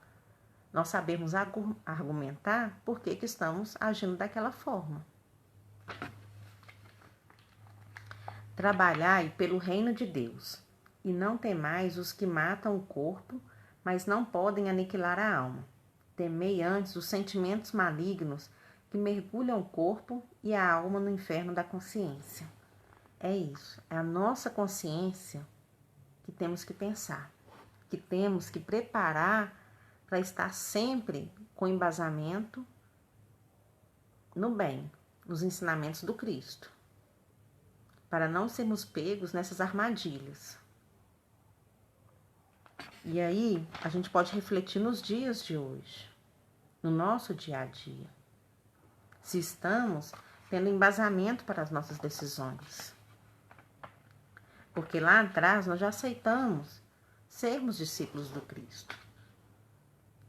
nós sabemos argumentar por que estamos agindo daquela forma. Trabalhai pelo reino de Deus, e não temais os que matam o corpo, mas não podem aniquilar a alma. Temei antes os sentimentos malignos que mergulham o corpo e a alma no inferno da consciência. É isso, é a nossa consciência que temos que pensar, que temos que preparar para estar sempre com embasamento no bem, nos ensinamentos do Cristo, para não sermos pegos nessas armadilhas. E aí, a gente pode refletir nos dias de hoje, no nosso dia a dia, se estamos tendo embasamento para as nossas decisões. Porque lá atrás nós já aceitamos sermos discípulos do Cristo.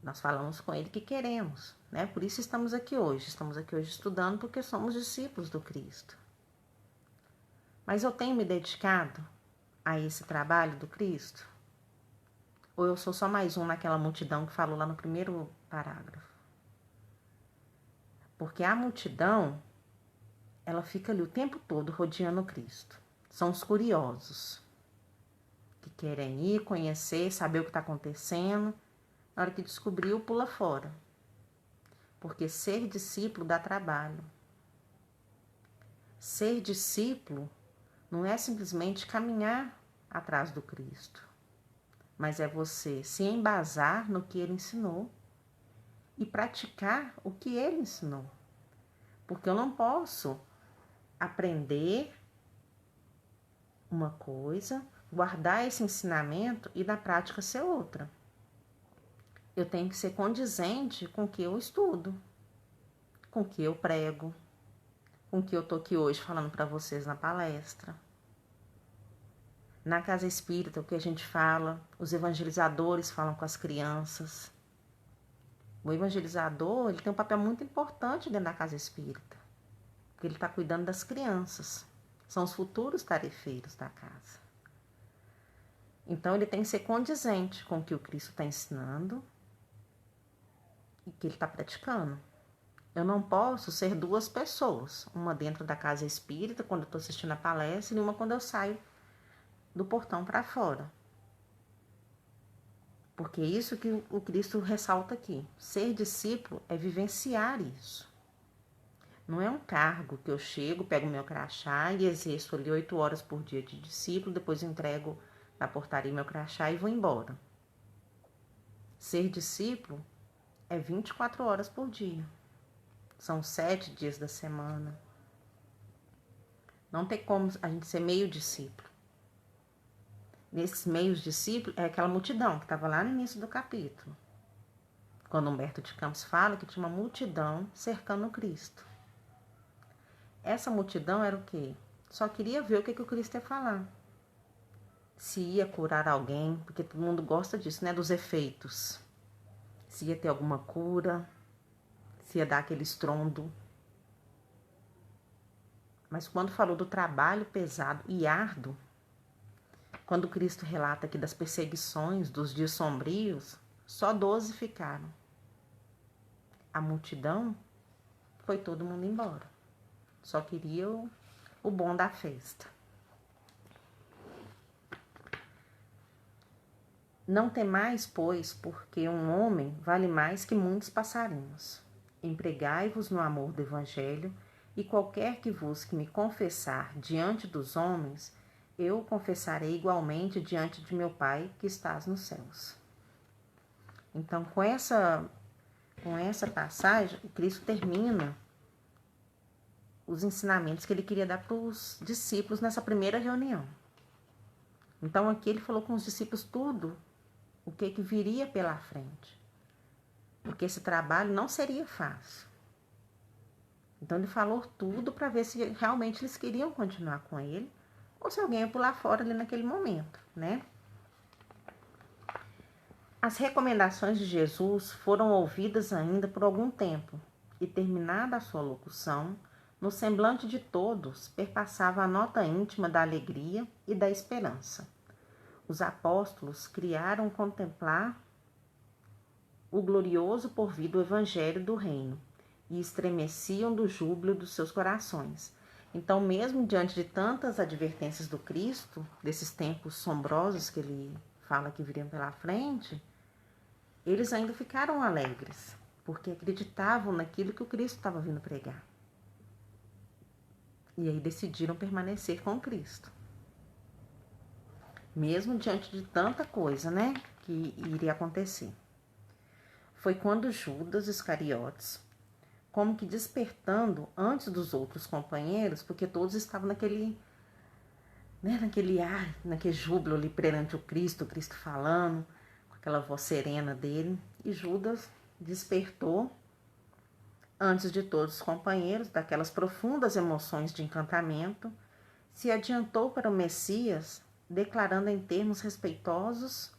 Nós falamos com Ele que queremos, né? Por isso estamos aqui hoje. Estamos aqui hoje estudando porque somos discípulos do Cristo. Mas eu tenho me dedicado a esse trabalho do Cristo? Ou eu sou só mais um naquela multidão que falou lá no primeiro parágrafo? Porque a multidão, ela fica ali o tempo todo rodeando o Cristo. São os curiosos, que querem ir, conhecer, saber o que está acontecendo. Na hora que descobriu, pula fora. Porque ser discípulo dá trabalho. Ser discípulo não é simplesmente caminhar atrás do Cristo, mas é você se embasar no que Ele ensinou e praticar o que Ele ensinou. Porque eu não posso aprender uma coisa, guardar esse ensinamento e na prática ser outra. Eu tenho que ser condizente com o que eu estudo, com o que eu prego, com o que eu tô aqui hoje falando para vocês na palestra. Na casa espírita, o que a gente fala, os evangelizadores falam com as crianças. O evangelizador, ele tem um papel muito importante dentro da casa espírita, porque ele está cuidando das crianças. São os futuros tarefeiros da casa. Então, ele tem que ser condizente com o que o Cristo está ensinando e que ele está praticando. Eu não posso ser duas pessoas, uma dentro da casa espírita, quando eu estou assistindo a palestra, e uma quando eu saio do portão para fora. Porque é isso que o Cristo ressalta aqui. Ser discípulo é vivenciar isso. Não é um cargo que eu chego, pego meu crachá e exerço ali 8 horas por dia de discípulo, depois entrego na portaria meu crachá e vou embora. Ser discípulo é 24 horas por dia. São 7 dias da semana. Não tem como a gente ser meio discípulo. Nesses meios discípulos é aquela multidão que estava lá no início do capítulo. Quando Humberto de Campos fala que tinha uma multidão cercando o Cristo. Essa multidão era o quê? Só queria ver o que o Cristo ia falar. Se ia curar alguém, porque todo mundo gosta disso, né? Dos efeitos. Se ia ter alguma cura, se ia dar aquele estrondo. Mas quando falou do trabalho pesado e árduo, quando Cristo relata aqui das perseguições, dos dias sombrios, só 12 ficaram. A multidão foi todo mundo embora. Só queria o bom da festa. Não temais, pois, porque um homem vale mais que muitos passarinhos. Empregai-vos no amor do Evangelho, e qualquer que vos me confessar diante dos homens, eu o confessarei igualmente diante de meu Pai que estás nos céus. Então, com essa passagem, o Cristo termina os ensinamentos que ele queria dar para os discípulos nessa primeira reunião. Então, aqui ele falou com os discípulos tudo o que viria pela frente. Porque esse trabalho não seria fácil. Então, ele falou tudo para ver se realmente eles queriam continuar com ele ou se alguém ia pular fora ali naquele momento, né? As recomendações de Jesus foram ouvidas ainda por algum tempo e, terminada a sua locução, no semblante de todos perpassava a nota íntima da alegria e da esperança. Os apóstolos criaram contemplar o glorioso porvir do evangelho do reino e estremeciam do júbilo dos seus corações. Então, mesmo diante de tantas advertências do Cristo, desses tempos sombrosos que ele fala que viriam pela frente, eles ainda ficaram alegres, porque acreditavam naquilo que o Cristo estava vindo pregar. E aí decidiram permanecer com Cristo. Mesmo diante de tanta coisa, né, que iria acontecer. Foi quando Judas Iscariotes, como que despertando antes dos outros companheiros, porque todos estavam naquele ar, naquele júbilo ali perante o Cristo falando, com aquela voz serena dele, e Judas despertou antes de todos os companheiros, daquelas profundas emoções de encantamento, se adiantou para o Messias, declarando em termos respeitosos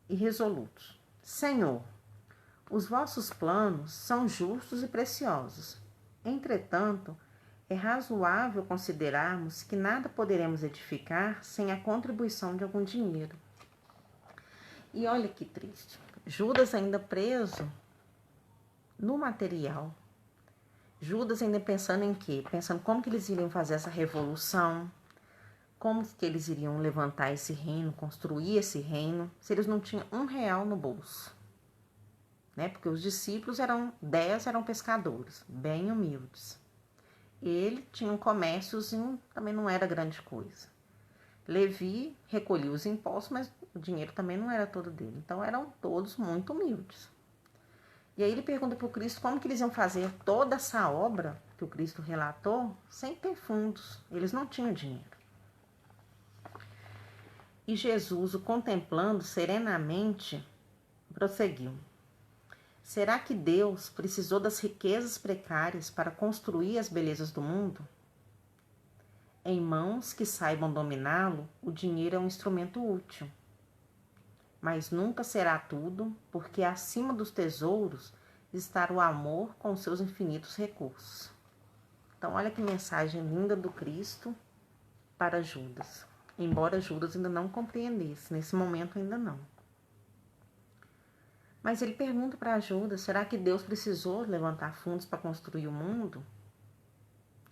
e resolutos: Senhor, os vossos planos são justos e preciosos. Entretanto, é razoável considerarmos que nada poderemos edificar sem a contribuição de algum dinheiro. E olha que triste. Judas ainda preso no material. Judas ainda pensando em quê? Pensando como que eles iriam fazer essa revolução, como que eles iriam levantar esse reino, construir esse reino, se eles não tinham R$1 no bolso. Né? Porque os discípulos 10 eram pescadores, bem humildes. Ele tinha um comérciozinho, também não era grande coisa. Levi recolhia os impostos, mas o dinheiro também não era todo dele. Então eram todos muito humildes. E aí ele pergunta para o Cristo como que eles iam fazer toda essa obra que o Cristo relatou sem ter fundos. Eles não tinham dinheiro. E Jesus, o contemplando serenamente, prosseguiu: será que Deus precisou das riquezas precárias para construir as belezas do mundo? Em mãos que saibam dominá-lo, o dinheiro é um instrumento útil. Mas nunca será tudo, porque acima dos tesouros está o amor com seus infinitos recursos. Então, olha que mensagem linda do Cristo para Judas. Embora Judas ainda não compreendesse, nesse momento ainda não. Mas ele pergunta para Judas, será que Deus precisou levantar fundos para construir o mundo?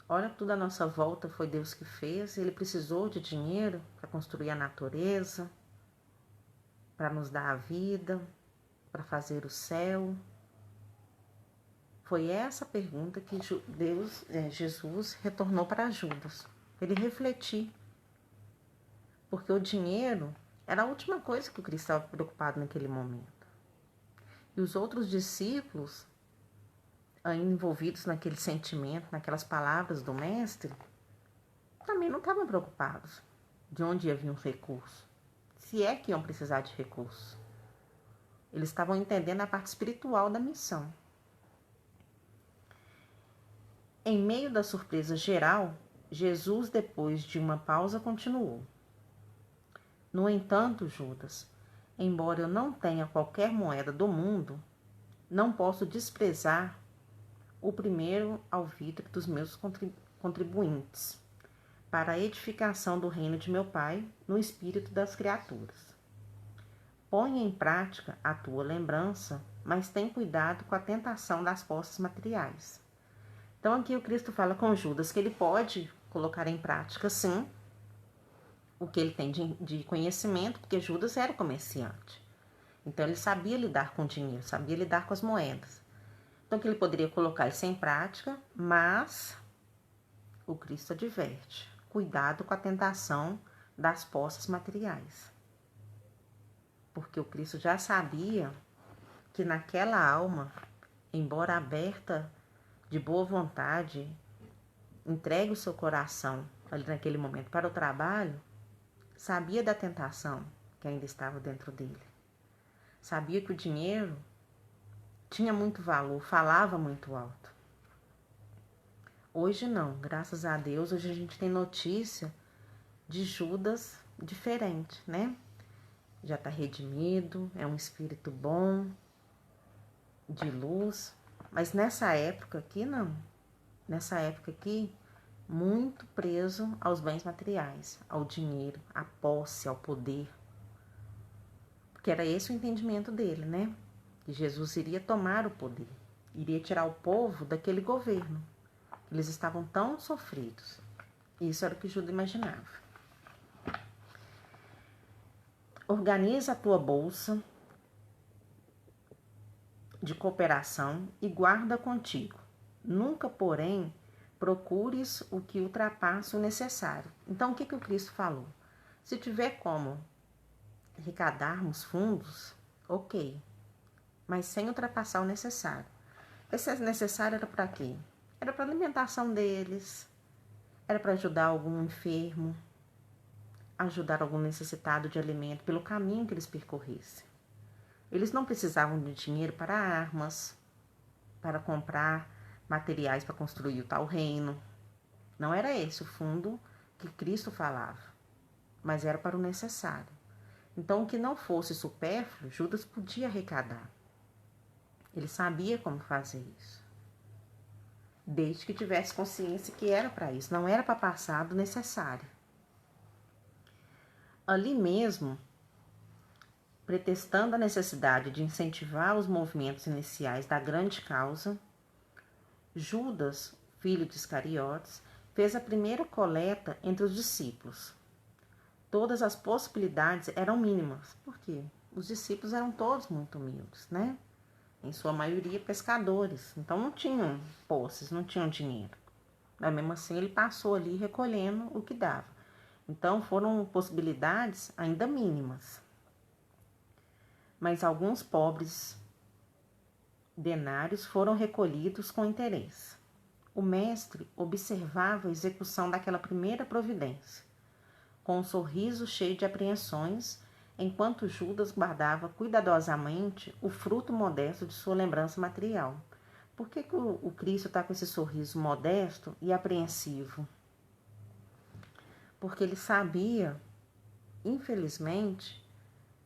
Olha, tudo à nossa volta foi Deus que fez. Ele precisou de dinheiro para construir a natureza, para nos dar a vida, para fazer o céu. Foi essa pergunta que Jesus retornou para Judas. Ele refletir. Porque o dinheiro era a última coisa que o Cristo estava preocupado naquele momento. E os outros discípulos, envolvidos naquele sentimento, naquelas palavras do mestre, também não estavam preocupados de onde ia vir um recurso, se é que iam precisar de recurso. Eles estavam entendendo a parte espiritual da missão. Em meio da surpresa geral, Jesus, depois de uma pausa, continuou: no entanto, Judas, embora eu não tenha qualquer moeda do mundo, não posso desprezar o primeiro alvitre dos meus contribuintes, para a edificação do reino de meu Pai no espírito das criaturas. Põe em prática a tua lembrança, mas tem cuidado com a tentação das posses materiais. Então aqui o Cristo fala com Judas que ele pode colocar em prática, sim, o que ele tem de conhecimento, porque Judas era comerciante. Então ele sabia lidar com o dinheiro, sabia lidar com as moedas. Então que ele poderia colocar isso em prática, mas o Cristo adverte: cuidado com a tentação das posses materiais. Porque o Cristo já sabia que naquela alma, embora aberta de boa vontade, entregue o seu coração ali naquele momento para o trabalho, sabia da tentação que ainda estava dentro dele. Sabia que o dinheiro tinha muito valor, falava muito alto. Hoje não, graças a Deus, hoje a gente tem notícia de Judas diferente, né? Já está redimido, é um espírito bom, de luz. Mas nessa época aqui, não. Nessa época aqui, muito preso aos bens materiais, ao dinheiro, à posse, ao poder. Porque era esse o entendimento dele, né? que Jesus iria tomar o poder, iria tirar o povo daquele governo. Eles estavam tão sofridos. Isso era o que Judas imaginava. Organiza a tua bolsa de cooperação e guarda contigo. Nunca, porém, procures o que ultrapasse o necessário. Então, o que o Cristo falou? Se tiver como arrecadarmos fundos, ok, mas sem ultrapassar o necessário. Esse necessário era para quê? Era para a alimentação deles, era para ajudar algum enfermo, ajudar algum necessitado de alimento pelo caminho que eles percorressem. Eles não precisavam de dinheiro para armas, para comprar materiais para construir o tal reino. Não era esse o fundo que Cristo falava, mas era para o necessário. Então, o que não fosse supérfluo, Judas podia arrecadar. Ele sabia como fazer isso. Desde que tivesse consciência que era para isso, não era para passar do necessário. Ali mesmo, pretextando a necessidade de incentivar os movimentos iniciais da grande causa, Judas, filho de Iscariotes, fez a primeira coleta entre os discípulos. Todas as possibilidades eram mínimas, porque os discípulos eram todos muito humildes, né? Em sua maioria pescadores, então não tinham posses, não tinham dinheiro. Mas mesmo assim ele passou ali recolhendo o que dava. Então foram possibilidades ainda mínimas. Mas alguns pobres denários foram recolhidos com interesse. O mestre observava a execução daquela primeira providência, com um sorriso cheio de apreensões, enquanto Judas guardava cuidadosamente o fruto modesto de sua lembrança material. Por que o Cristo está com esse sorriso modesto e apreensivo? Porque ele sabia, infelizmente,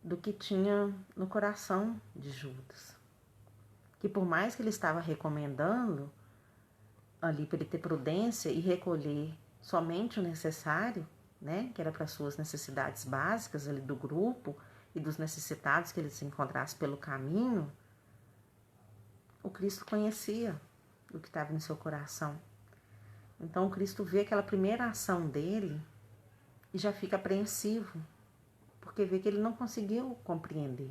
do que tinha no coração de Judas. Que por mais que ele estava recomendando ali para ele ter prudência e recolher somente o necessário, né, que era para suas necessidades básicas ali do grupo e dos necessitados que ele se encontrasse pelo caminho, o Cristo conhecia o que estava no seu coração. Então o Cristo vê aquela primeira ação dele e já fica apreensivo, porque vê que ele não conseguiu compreender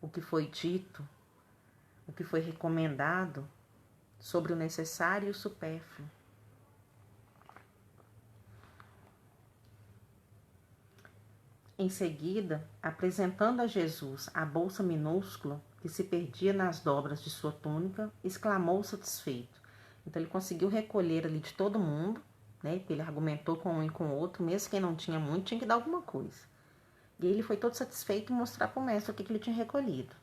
o que foi dito, o que foi recomendado sobre o necessário e o supérfluo. Em seguida, apresentando a Jesus a bolsa minúscula que se perdia nas dobras de sua túnica, exclamou satisfeito. Então ele conseguiu recolher ali de todo mundo, né? Porque ele argumentou com um e com o outro, mesmo quem não tinha muito tinha que dar alguma coisa. E ele foi todo satisfeito em mostrar para o mestre o que ele tinha recolhido.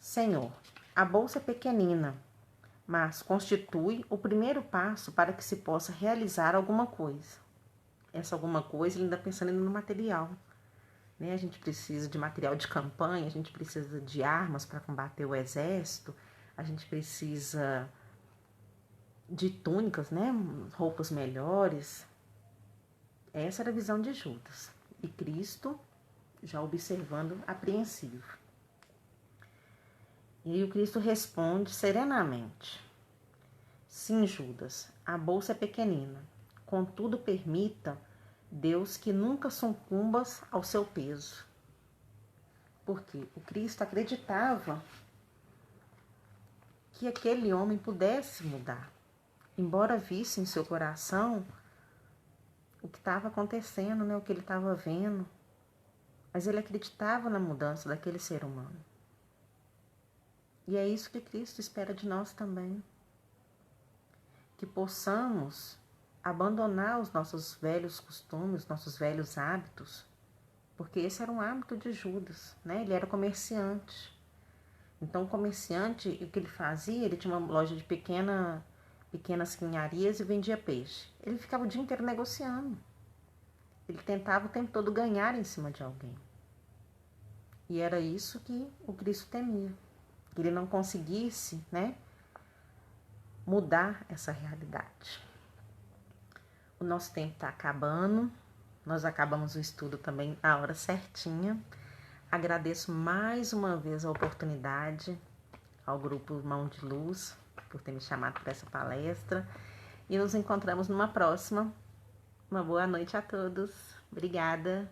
Senhor, a bolsa é pequenina, mas constitui o primeiro passo para que se possa realizar alguma coisa. Essa alguma coisa ele ainda pensando no material. Né? A gente precisa de material de campanha, a gente precisa de armas para combater o exército, a gente precisa de túnicas, né? Roupas melhores. Essa era a visão de Judas. E Cristo já observando apreensivo. E aí o Cristo responde serenamente: sim, Judas, a bolsa é pequenina, contudo permita Deus que nunca sucumbas ao seu peso. Porque o Cristo acreditava que aquele homem pudesse mudar, embora visse em seu coração o que estava acontecendo, né, o que ele estava vendo, mas ele acreditava na mudança daquele ser humano. E é isso que Cristo espera de nós também, que possamos abandonar os nossos velhos costumes, nossos velhos hábitos, porque esse era um hábito de Judas, né? Ele era comerciante. Então, o comerciante, o que ele fazia, ele tinha uma loja de pequenas quinharias e vendia peixe. Ele ficava o dia inteiro negociando. Ele tentava o tempo todo ganhar em cima de alguém. E era isso que o Cristo temia, que ele não conseguisse, né, mudar essa realidade. O nosso tempo está acabando, nós acabamos o estudo também na hora certinha. Agradeço mais uma vez a oportunidade ao Grupo Mão de Luz por ter me chamado para essa palestra e nos encontramos numa próxima. Uma boa noite a todos. Obrigada.